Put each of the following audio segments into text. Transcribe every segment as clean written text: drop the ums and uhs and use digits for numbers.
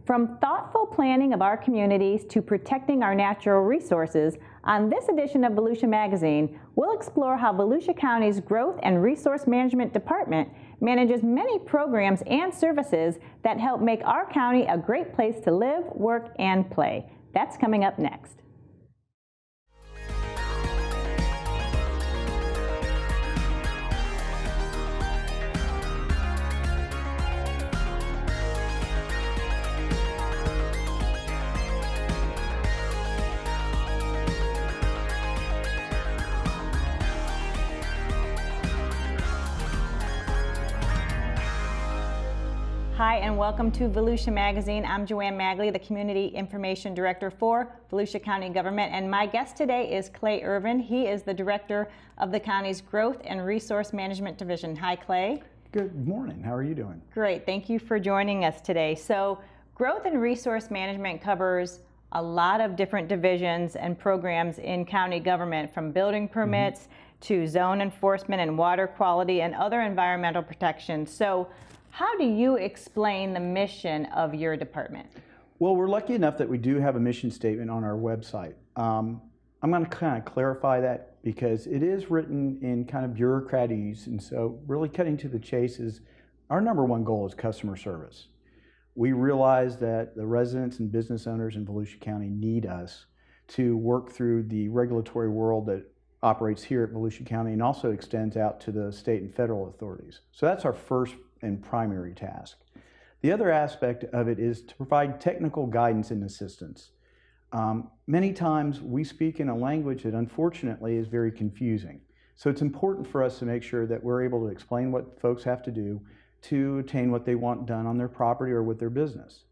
From thoughtful planning of our communities to protecting our natural resources, on this edition of Volusia Magazine, we'll explore how Volusia County's Growth and Resource Management Department manages many programs and services that help make our county a great place to live, work, and play. That's coming up next. Hi, and welcome to Volusia Magazine. I'm Joanne Magley, the Community Information Director for Volusia County Government, and my guest today is Clay Irvin. He is the Director of the county's Growth and Resource Management Division. Hi, Clay. Good morning. How are you doing? Great. Thank you for joining us today. So, Growth and Resource Management covers a lot of different divisions and programs in county government, from building permits to zone enforcement and water quality and other environmental protections. So, how do you explain the mission of your department? Well, we're lucky enough that we do have a mission statement on our website. I'm going to kind of clarify that because it is written in kind of bureaucratese, and so really cutting to the chase is our number one goal is customer service. We realize that the residents and business owners in Volusia County need us to work through the regulatory world that operates here at Volusia County and also extends out to the state and federal authorities. So that's our first and primary task. The other aspect of it is to provide technical guidance and assistance. Many times we speak in a language that unfortunately is very confusing. So it's important for us to make sure that we're able to explain what folks have to do to attain what they want done on their property or with their business.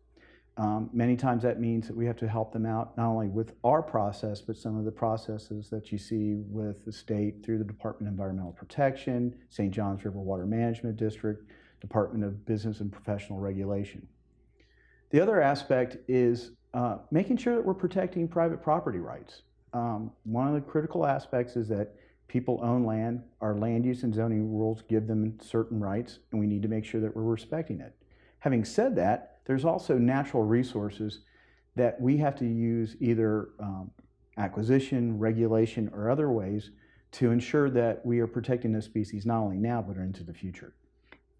Many times that means that we have to help them out not only with our process, but some of the processes that you see with the state through the Department of Environmental Protection, St. Johns River Water Management District, Department of Business and Professional Regulation. The other aspect is making sure that we're protecting private property rights. One of the critical aspects is that people own land. Our land use and zoning rules give them certain rights, and we need to make sure that we're respecting it. Having said that, there's also natural resources that we have to use either acquisition, regulation, or other ways to ensure that we are protecting those species not only now, but into the future.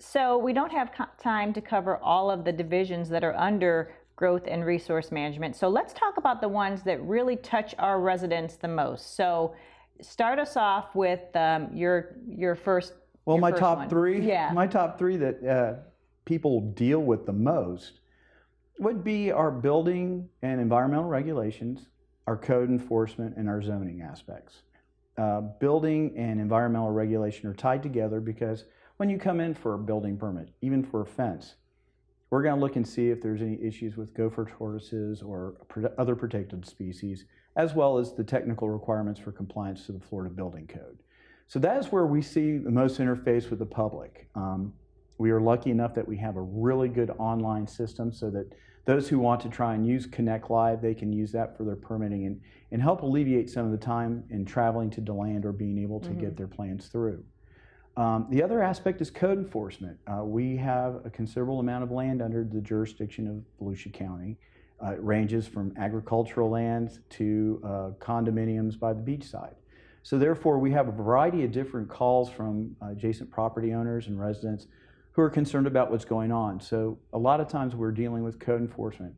So we don't have time to cover all of the divisions that are under Growth and Resource Management. So let's talk about the ones that really touch our residents the most. So start us off with your first. Well, your my first top one. three. Yeah. My top three that people deal with the most would be our building and environmental regulations, our code enforcement, and our zoning aspects. Building and environmental regulation are tied together because when you come in for a building permit, even for a fence, we're going to look and see if there's any issues with gopher tortoises or other protected species, as well as the technical requirements for compliance to the Florida Building Code. So that is where we see the most interface with the public. We are lucky enough that we have a really good online system so that those who want to try and use Connect Live, they can use that for their permitting and help alleviate some of the time in traveling to DeLand or being able to get their plans through. The other aspect is code enforcement. We have a considerable amount of land under the jurisdiction of Volusia County. It ranges from agricultural lands to condominiums by the beachside. So therefore, we have a variety of different calls from adjacent property owners and residents who are concerned about what's going on. So a lot of times we're dealing with code enforcement.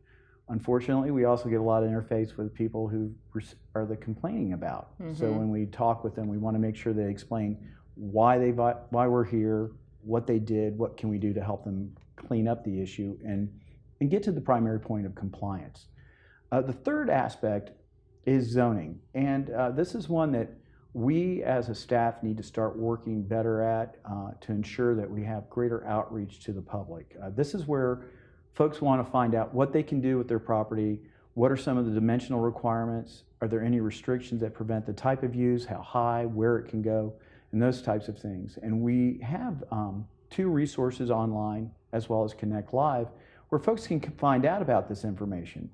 Unfortunately, we also get a lot of interface with people who are the complaining about. So when we talk with them, we want to make sure they explain why we're here, what they did, what can we do to help them clean up the issue and get to the primary point of compliance. The third aspect is zoning, and this is one that we as a staff need to start working better at to ensure that we have greater outreach to the public. This is where folks want to find out what they can do with their property, what are some of the dimensional requirements, are there any restrictions that prevent the type of use, how high, where it can go, and those types of things. And we have two resources online as well as Connect Live where folks can find out about this information.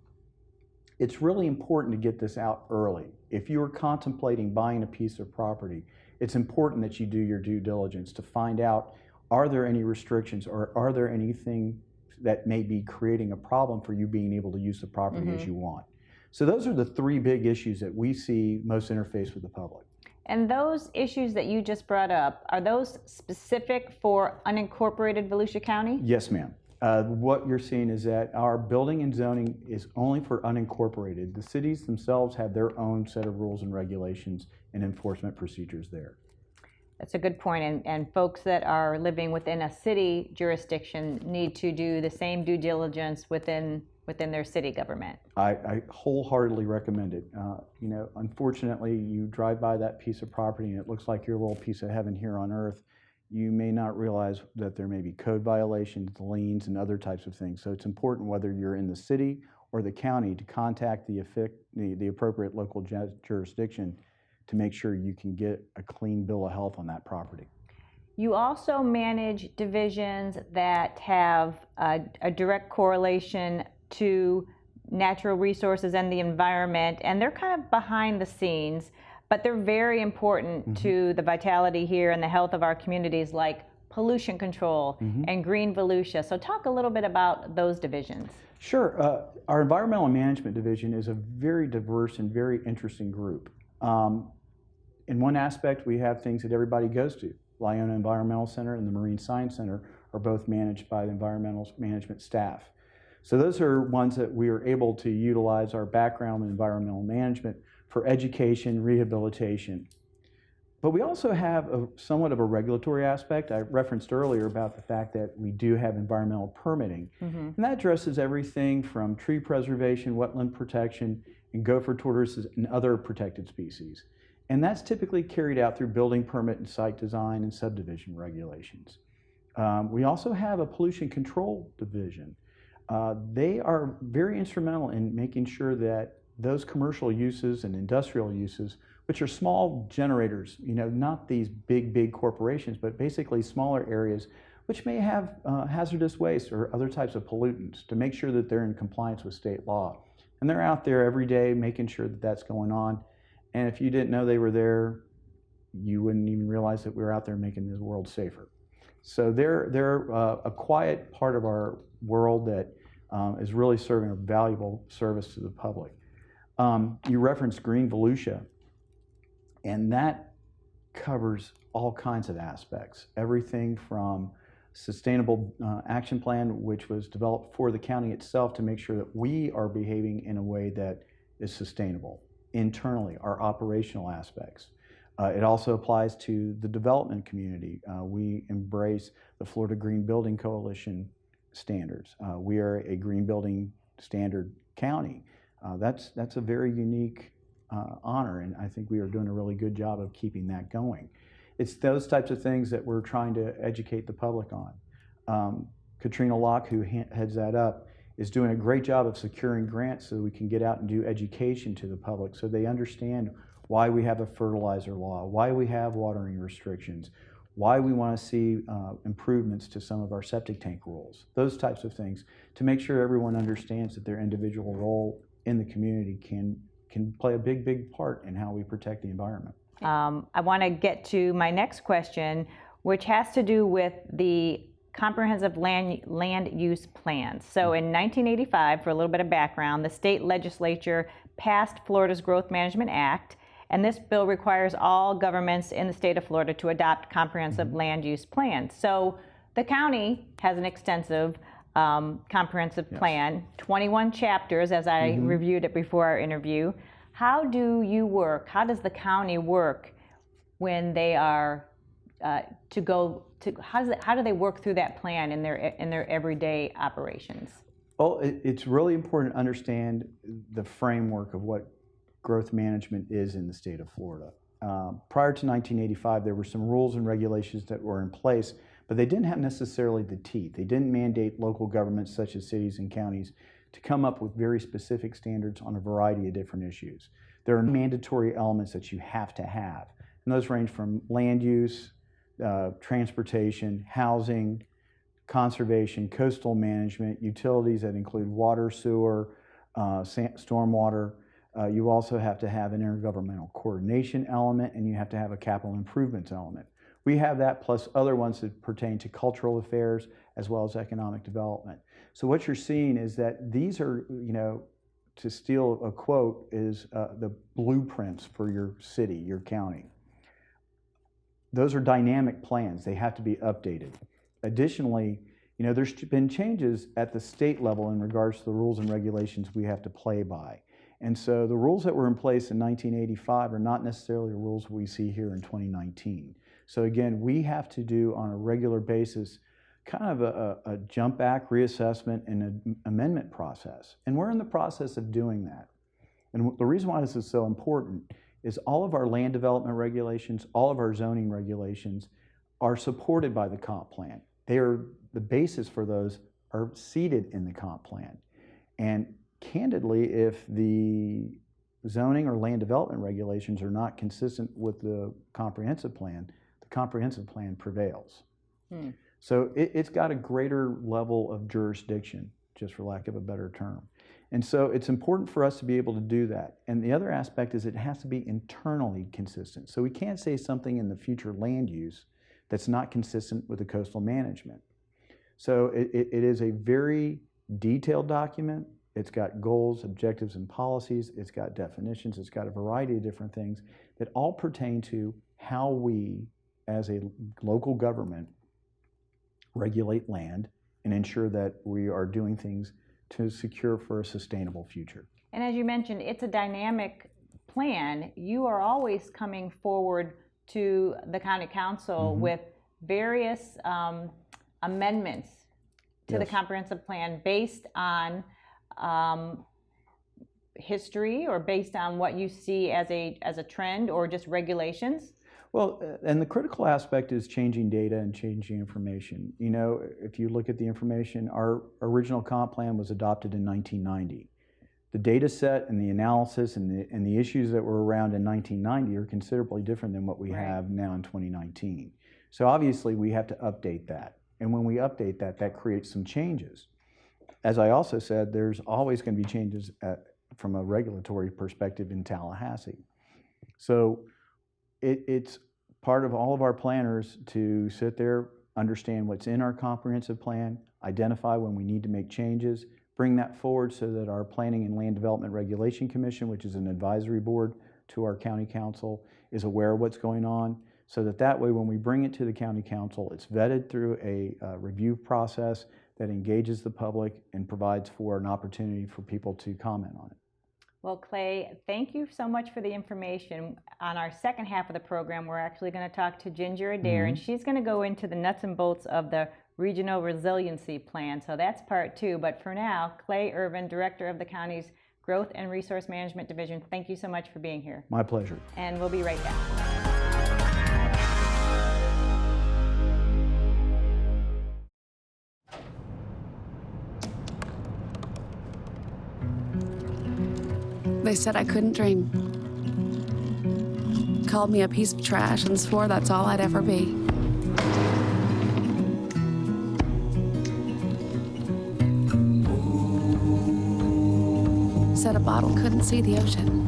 It's really important to get this out early. If you are contemplating buying a piece of property, it's important that you do your due diligence to find out, are there any restrictions or are there anything that may be creating a problem for you being able to use the property as you want. So those are the three big issues that we see most interface with the public. And those issues that you just brought up, are those specific for unincorporated Volusia County? Yes, ma'am. What you're seeing is that our building and zoning is only for unincorporated. The cities themselves have their own set of rules and regulations and enforcement procedures there. That's a good point. And folks that are living within a city jurisdiction need to do the same due diligence within their city government. I wholeheartedly recommend it. You know, unfortunately, you drive by that piece of property and it looks like your little piece of heaven here on earth. You may not realize that there may be code violations, liens, and other types of things. So it's important, whether you're in the city or the county, to contact the appropriate local jurisdiction to make sure you can get a clean bill of health on that property. You also manage divisions that have a direct correlation to natural resources and the environment, and they're kind of behind the scenes, but they're very important to the vitality here and the health of our communities, like pollution control and Green Volusia. So talk a little bit about those divisions. Sure. Our Environmental Management Division is a very diverse and very interesting group. In one aspect, we have things that everybody goes to. Lyona Environmental Center and the Marine Science Center are both managed by the environmental management staff. So those are ones that we are able to utilize our background in environmental management for education, rehabilitation. But we also have somewhat of a regulatory aspect. I referenced earlier about the fact that we do have environmental permitting. And that addresses everything from tree preservation, wetland protection, and gopher tortoises and other protected species. And that's typically carried out through building permit and site design and subdivision regulations. We also have a pollution control division. They are very instrumental in making sure that those commercial uses and industrial uses, which are small generators, you know, not these big corporations, but basically smaller areas which may have hazardous waste or other types of pollutants, to make sure that they're in compliance with state law. And they're out there every day making sure that that's going on. And if you didn't know they were there, you wouldn't even realize that we were out there making the world safer. So they're a quiet part of our world that is really serving a valuable service to the public. You referenced Green Volusia, and that covers all kinds of aspects. Everything from sustainable action plan, which was developed for the county itself to make sure that we are behaving in a way that is sustainable internally, our operational aspects. It also applies to the development community. We embrace the Florida Green Building Coalition standards. We are a green building standard county. That's a very unique honor, and I think we are doing a really good job of keeping that going. It's those types of things that we're trying to educate the public on. Katrina Locke, who heads that up, is doing a great job of securing grants so we can get out and do education to the public so they understand why we have a fertilizer law, why we have watering restrictions, why we want to see improvements to some of our septic tank rules, those types of things, to make sure everyone understands that their individual role in the community can play a big part in how we protect the environment. I want to get to my next question, which has to do with the comprehensive land use plans. So in 1985, for a little bit of background, the state legislature passed Florida's Growth Management Act, and this bill requires all governments in the state of Florida to adopt comprehensive land use plans. So the county has an extensive comprehensive plan, 21 chapters, as I reviewed it before our interview. How do you work? How does the county work when they are how do they work through that plan in their everyday operations? Well, it's really important to understand the framework of what growth management is in the state of Florida. Prior to 1985, there were some rules and regulations that were in place, but they didn't have necessarily the teeth. They didn't mandate local governments such as cities and counties to come up with very specific standards on a variety of different issues. There are mandatory elements that you have to have, and those range from land use, transportation, housing, conservation, coastal management, utilities that include water, sewer, stormwater. You also have to have an intergovernmental coordination element, and you have to have a capital improvements element. We have that plus other ones that pertain to cultural affairs as well as economic development. So what you're seeing is that these are, to steal a quote, is the blueprints for your city, your county. Those are dynamic plans. They have to be updated. Additionally, there's been changes at the state level in regards to the rules and regulations we have to play by. And so the rules that were in place in 1985 are not necessarily the rules we see here in 2019. So again, we have to do on a regular basis kind of a jump back reassessment and an amendment process. And we're in the process of doing that. And the reason why this is so important is all of our land development regulations, all of our zoning regulations are supported by the comp plan. The basis for those are seated in the comp plan. And candidly, if the zoning or land development regulations are not consistent with the comprehensive plan prevails. So it's got a greater level of jurisdiction, just for lack of a better term. And so it's important for us to be able to do that. And the other aspect is it has to be internally consistent. So we can't say something in the future land use that's not consistent with the coastal management. So it is a very detailed document. It's got goals, objectives, and policies. It's got definitions. It's got a variety of different things that all pertain to how we, as a local government, regulate land and ensure that we are doing things to secure for a sustainable future. And as you mentioned, it's a dynamic plan. You are always coming forward to the county council with various amendments to the comprehensive plan based on history or based on what you see as a trend or just regulations? Well, and the critical aspect is changing data and changing information. If you look at the information, our original comp plan was adopted in 1990. The data set and the analysis and the issues that were around in 1990 are considerably different than what we have now in 2019. So obviously we have to update that. And when we update that, that creates some changes. As I also said, there's always going to be changes from a regulatory perspective in Tallahassee. So it's part of all of our planners to sit there, understand what's in our comprehensive plan, identify when we need to make changes, bring that forward so that our Planning and Land Development Regulation Commission, which is an advisory board to our county council, is aware of what's going on, so that way when we bring it to the county council, it's vetted through a review process that engages the public and provides for an opportunity for people to comment on it. Well, Clay, thank you so much for the information. On our second half of the program, we're actually going to talk to Ginger Adair, and she's going to go into the nuts and bolts of the Regional Resiliency Plan. So that's part two. But for now, Clay Irvin, Director of the county's Growth and Resource Management Division, thank you so much for being here. My pleasure. And we'll be right back. They said I couldn't dream. Called me a piece of trash and swore that's all I'd ever be. Said a bottle couldn't see the ocean.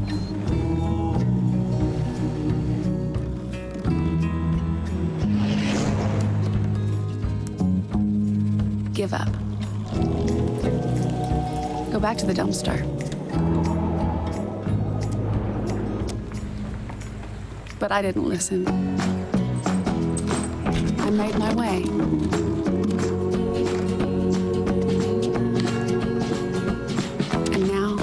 Give up. Go back to the dumpster. But I didn't listen. I made my way. And now,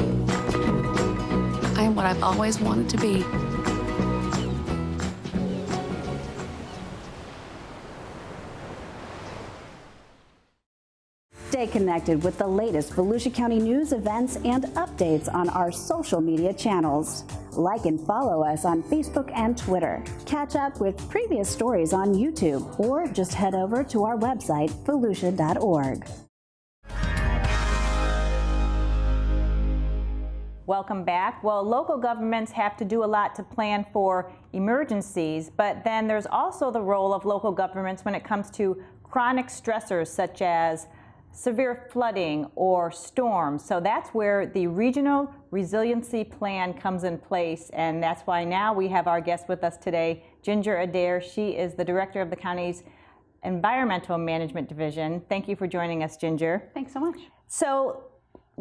I am what I've always wanted to be. Stay connected with the latest Volusia County news, events, and updates on our social media channels. Like and follow us on Facebook and Twitter. Catch up with previous stories on YouTube, or just head over to our website, volusia.org. Welcome back. Well, local governments have to do a lot to plan for emergencies, but then there's also the role of local governments when it comes to chronic stressors such as severe flooding or storms. So that's where the Regional Resiliency Plan comes in place, and that's why now we have our guest with us today, Ginger Adair. She is the director of the county's Environmental Management Division. Thank you for joining us, Ginger. Thanks so much. So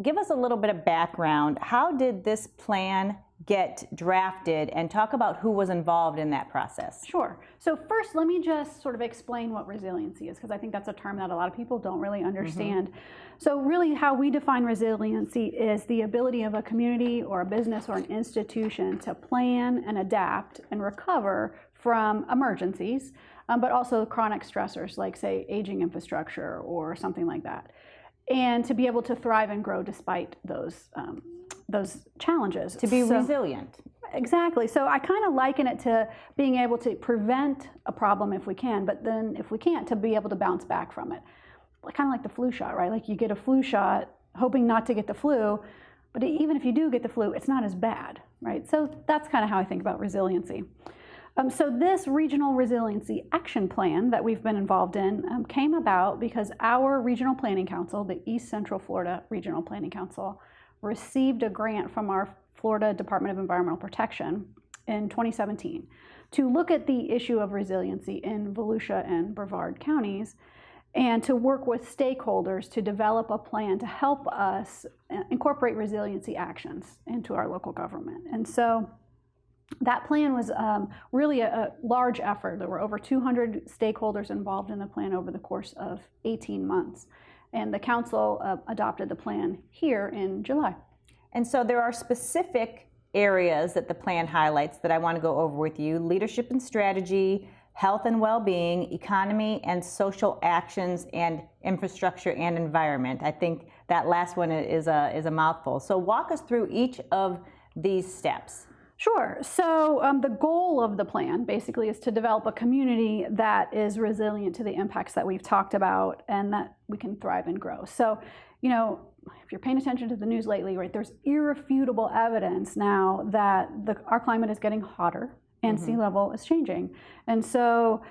give us a little bit of background. How did this plan get drafted, and talk about who was involved in that process? Sure. So first, let me just sort of explain what resiliency is, because I think that's a term that a lot of people don't really understand. So really how we define resiliency is the ability of a community or a business or an institution to plan and adapt and recover from emergencies, but also chronic stressors like, say, aging infrastructure or something like that, and to be able to thrive and grow despite those challenges. To be resilient. Exactly. So I kind of liken it to being able to prevent a problem if we can, but then if we can't, to be able to bounce back from it. Kind of like the flu shot, right? Like you get a flu shot hoping not to get the flu, but even if you do get the flu, it's not as bad, right? So that's kind of how I think about resiliency. So this regional resiliency action plan that we've been involved in came about because our regional planning council, the East Central Florida Regional Planning Council, received a grant from our Florida Department of Environmental Protection in 2017 to look at the issue of resiliency in Volusia and Brevard counties, and to work with stakeholders to develop a plan to help us incorporate resiliency actions into our local government. And so that plan was really a large effort. There were over 200 stakeholders involved in the plan over the course of 18 months. And the council adopted the plan here in July. And so there are specific areas that the plan highlights that I want to go over with you: leadership and strategy, health and well-being, economy and social actions, and infrastructure and environment. I think that last one is a mouthful. So walk us through each of these steps. Sure. So the goal of the plan basically is to develop a community that is resilient to the impacts that we've talked about and that we can thrive and grow. So, you know, if you're paying attention to the news lately, right, there's irrefutable evidence now that our climate is getting hotter and sea level is changing. And so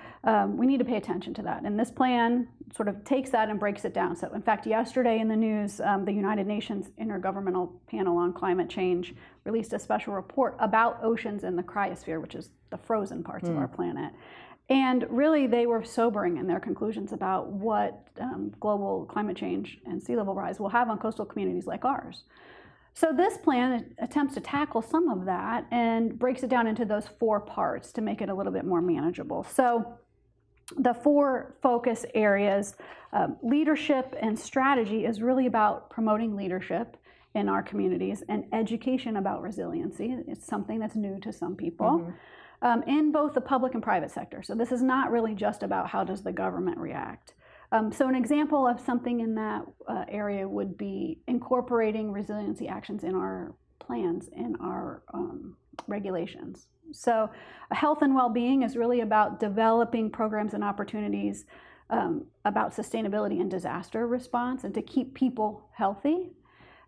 we need to pay attention to that. And this plan sort of takes that and breaks it down. So in fact, yesterday in the news, the United Nations Intergovernmental Panel on Climate Change released a special report about oceans in the cryosphere, which is the frozen parts of our planet. And really, they were sobering in their conclusions about what global climate change and sea level rise will have on coastal communities like ours. So this plan attempts to tackle some of that and breaks it down into those 4 parts to make it a little bit more manageable. So the 4 focus areas, leadership and strategy, is really about promoting leadership in our communities and education about resiliency. It's something that's new to some people. In both the public and private sector. So this is not really just about how does the government react. So an example of something in that area would be incorporating resiliency actions in our plans, in our regulations. So health and well-being is really about developing programs and opportunities about sustainability and disaster response and to keep people healthy.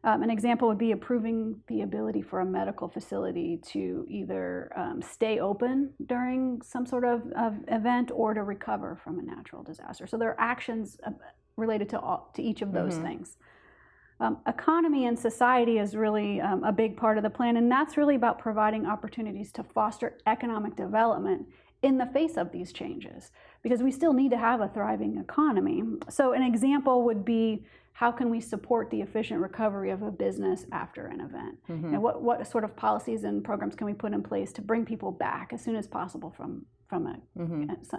An example would be approving the ability for a medical facility to either stay open during some sort of event or to recover from a natural disaster. So there are actions related to each of those things. Economy and society is really a big part of the plan, and that's really about providing opportunities to foster economic development in the face of these changes, because we still need to have a thriving economy. So an example would be, how can we support the efficient recovery of a business after an event? And what sort of policies and programs can we put in place to bring people back as soon as possible from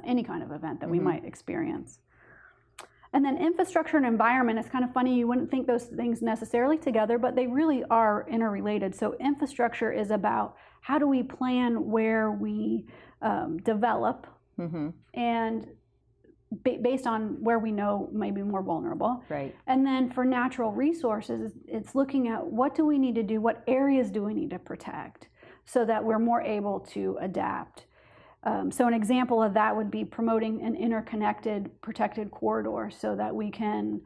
any kind of event that we might experience? And then infrastructure and environment is kind of funny. You wouldn't think those things necessarily together, but they really are interrelated. So infrastructure is about how do we plan where we develop and based on where we know may be more vulnerable. Right. And then for natural resources, it's looking at what do we need to do, what areas do we need to protect so that we're more able to adapt. So an example of that would be promoting an interconnected protected corridor so that we can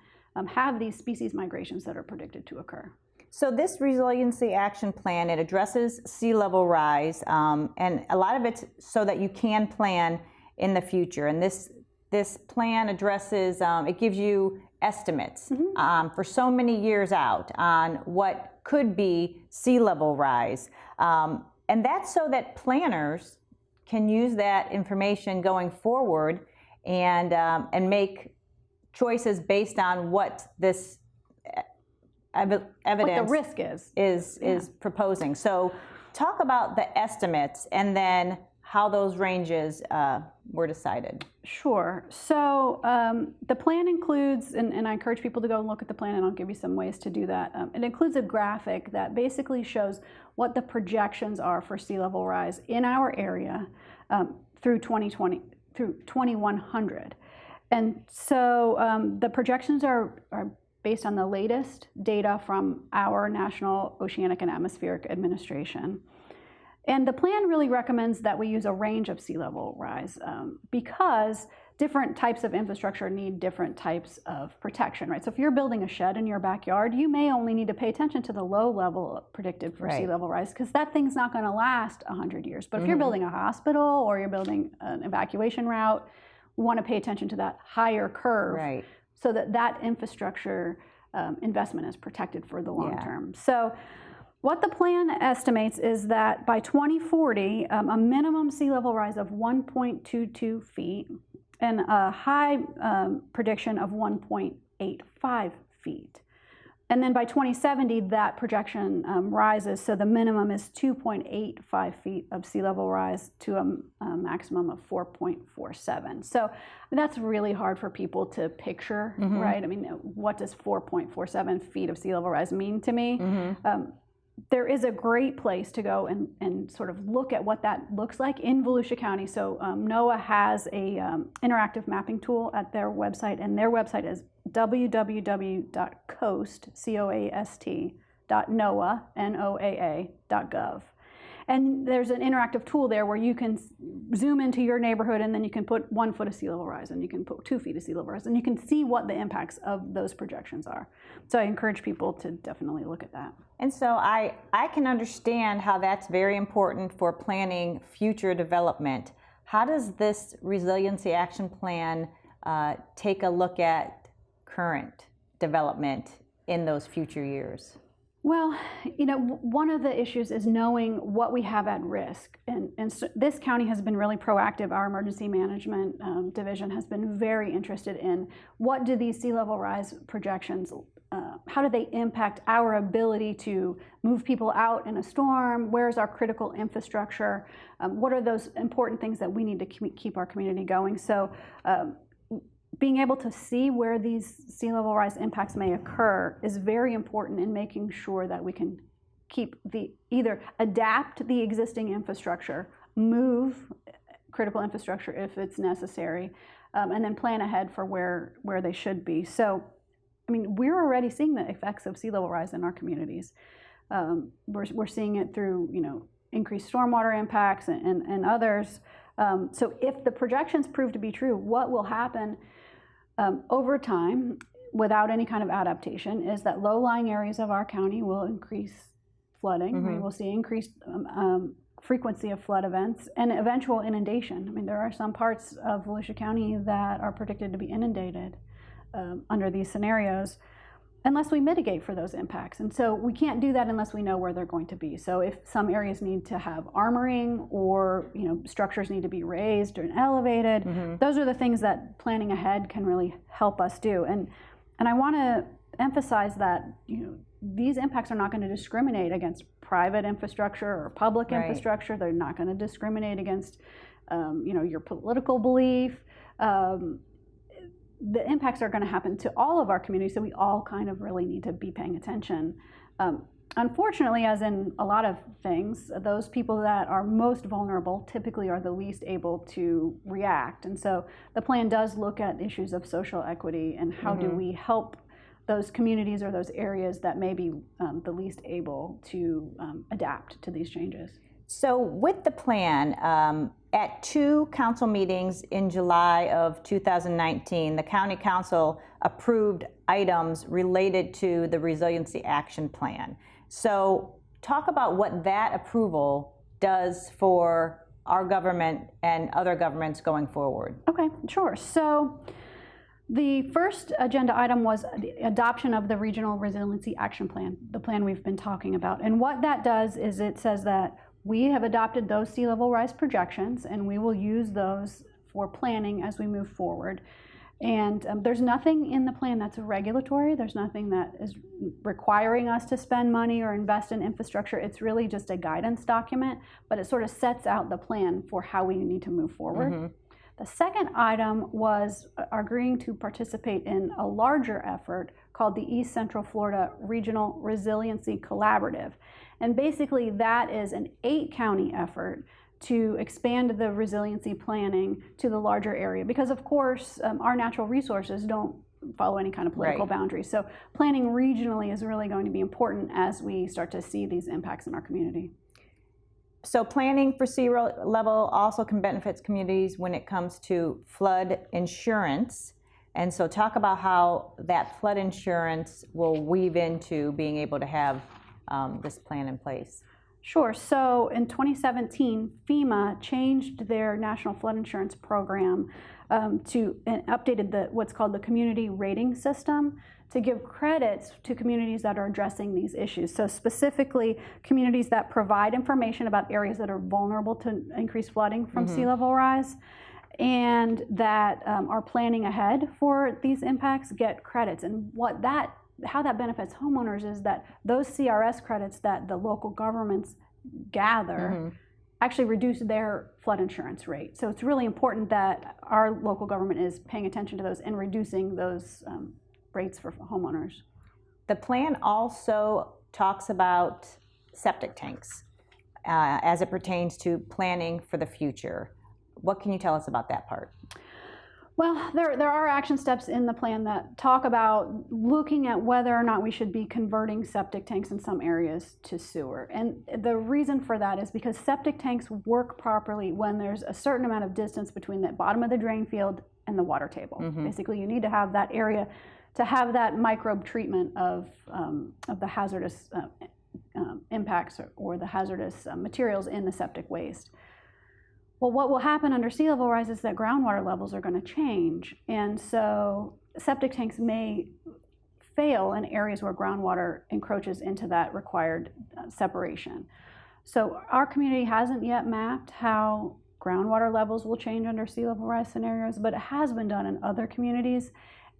have these species migrations that are predicted to occur. So this resiliency action plan, it addresses sea level rise, and a lot of it's so that you can plan in the future. And this plan addresses, it gives you estimates for so many years out on what could be sea level rise. And that's so that planners can use that information going forward and make choices based on what this evidence What the risk is proposing. So talk about the estimates and then how those ranges were decided. Sure. So the plan includes, and I encourage people to go and look at the plan, and I'll give you some ways to do that. It includes a graphic that basically shows what the projections are for sea level rise in our area through 2020, through 2100. And so the projections are based on the latest data from our National Oceanic and Atmospheric Administration. And the plan really recommends that we use a range of sea level rise because different types of infrastructure need different types of protection, right? So if you're building a shed in your backyard, you may only need to pay attention to the low level predicted for sea level rise because that thing's not going to last 100 years. But if you're building a hospital or you're building an evacuation route, we want to pay attention to that higher curve so that that infrastructure investment is protected for the long term. So what the plan estimates is that by 2040, a minimum sea level rise of 1.22 feet and a high prediction of 1.85 feet. And then by 2070, that projection rises, so the minimum is 2.85 feet of sea level rise to a maximum of 4.47. So that's really hard for people to picture, right? I mean, what does 4.47 feet of sea level rise mean to me? There is a great place to go and sort of look at what that looks like in Volusia County. So NOAA has a interactive mapping tool at their website, and their website is www.coast.noaa.gov. And there's an interactive tool there where you can zoom into your neighborhood, and then you can put 1 foot of sea level rise, and you can put 2 feet of sea level rise, and you can see what the impacts of those projections are. So I encourage people to definitely look at that. And so I can understand how that's very important for planning future development. How does this Resiliency Action Plan take a look at current development in those future years? Well, you know, one of the issues is knowing what we have at risk. And so this county has been really proactive. Our emergency management division has been very interested in what do these sea level rise projections, how do they impact our ability to move people out in a storm? Where's our critical infrastructure? What are those important things that we need to keep our community going? So being able to see where these sea level rise impacts may occur is very important in making sure that we can keep either adapt the existing infrastructure, move critical infrastructure if it's necessary, and then plan ahead for where they should be. So, I mean, we're already seeing the effects of sea level rise in our communities. We're seeing it through, you know, increased stormwater impacts and others. So if the projections prove to be true, what will happen over time, without any kind of adaptation, is that low-lying areas of our county will increase flooding. We will see increased frequency of flood events and eventual inundation. I mean, there are some parts of Volusia County that are predicted to be inundated under these scenarios unless we mitigate for those impacts. And so we can't do that unless we know where they're going to be. So if some areas need to have armoring, or, you know, structures need to be raised or elevated, those are the things that planning ahead can really help us do. And I want to emphasize that, you know, these impacts are not going to discriminate against private infrastructure or public infrastructure. They're not going to discriminate against, you know, your political belief. The impacts are going to happen to all of our communities, so we all kind of really need to be paying attention. Unfortunately, as in a lot of things, those people that are most vulnerable typically are the least able to react. And so the plan does look at issues of social equity and how do we help those communities or those areas that may be the least able to adapt to these changes. So with the plan, at 2 council meetings in July of 2019, the County Council approved items related to the Resiliency Action Plan. So talk about what that approval does for our government and other governments going forward. Okay, sure. So the first agenda item was the adoption of the Regional Resiliency Action Plan, the plan we've been talking about. And what that does is it says that we have adopted those sea level rise projections, and we will use those for planning as we move forward. And there's nothing in the plan that's regulatory. There's nothing that is requiring us to spend money or invest in infrastructure. It's really just a guidance document, but it sort of sets out the plan for how we need to move forward. Mm-hmm. The second item was agreeing to participate in a larger effort called the East Central Florida Regional Resiliency Collaborative. And basically that is an 8-county effort to expand the resiliency planning to the larger area, because of course our natural resources don't follow any kind of political boundaries. So planning regionally is really going to be important as we start to see these impacts in our community. So planning for sea level also can benefit communities when it comes to flood insurance. And so talk about how that flood insurance will weave into being able to have this plan in place. Sure. So in 2017, FEMA changed their National Flood Insurance Program to updated what's called the Community Rating System to give credits to communities that are addressing these issues. So specifically, communities that provide information about areas that are vulnerable to increased flooding from sea level rise, and that are planning ahead for these impacts get credits. And how that benefits homeowners is that those CRS credits that the local governments gather actually reduce their flood insurance rate. So it's really important that our local government is paying attention to those and reducing those rates for homeowners. The plan also talks about septic tanks as it pertains to planning for the future. What can you tell us about that part? Well, there are action steps in the plan that talk about looking at whether or not we should be converting septic tanks in some areas to sewer. And the reason for that is because septic tanks work properly when there's a certain amount of distance between the bottom of the drain field and the water table. Basically, you need to have that area to have that microbe treatment of the hazardous impacts or the hazardous materials in the septic waste. Well, what will happen under sea level rise is that groundwater levels are going to change. And so septic tanks may fail in areas where groundwater encroaches into that required separation. So our community hasn't yet mapped how groundwater levels will change under sea level rise scenarios, but it has been done in other communities.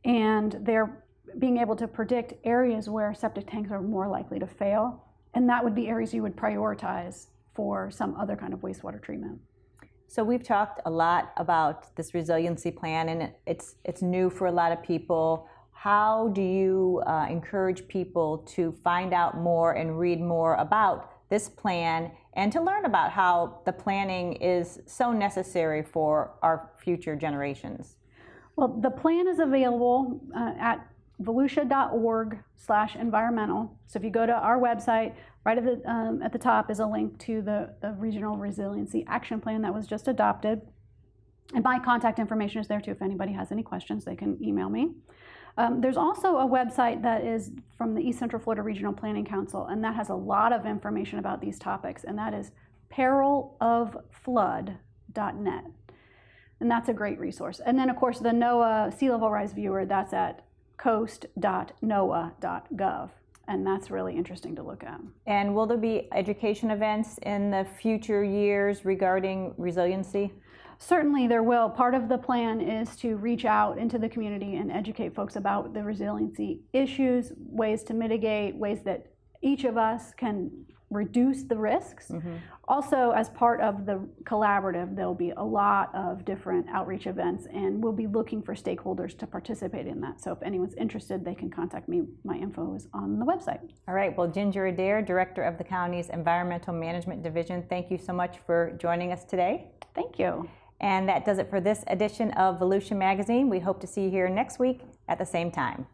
And they're being able to predict areas where septic tanks are more likely to fail. And that would be areas you would prioritize for some other kind of wastewater treatment. So we've talked a lot about this resiliency plan, and it's new for a lot of people. How do you encourage people to find out more and read more about this plan and to learn about how the planning is so necessary for our future generations? Well, the plan is available at volusia.org/environmental. So if you go to our website, right at the top is a link to the Regional Resiliency Action Plan that was just adopted. And my contact information is there too. If anybody has any questions, they can email me. There's also a website that is from the East Central Florida Regional Planning Council, and that has a lot of information about these topics, and that is perilofflood.net. And that's a great resource. And then, of course, the NOAA Sea Level Rise Viewer, that's at coast.noaa.gov. And that's really interesting to look at. And will there be education events in the future years regarding resiliency? Certainly there will. Part of the plan is to reach out into the community and educate folks about the resiliency issues, ways to mitigate, ways that each of us can reduce the risks. Also, as part of the collaborative, there'll be a lot of different outreach events, and we'll be looking for stakeholders to participate in that. So if anyone's interested, they can contact me. My info is on the website. All right. Well, Ginger Adair, Director of the county's Environmental Management Division, thank you so much for joining us today. Thank you. And that does it for this edition of Volusia Magazine. We hope to see you here next week at the same time.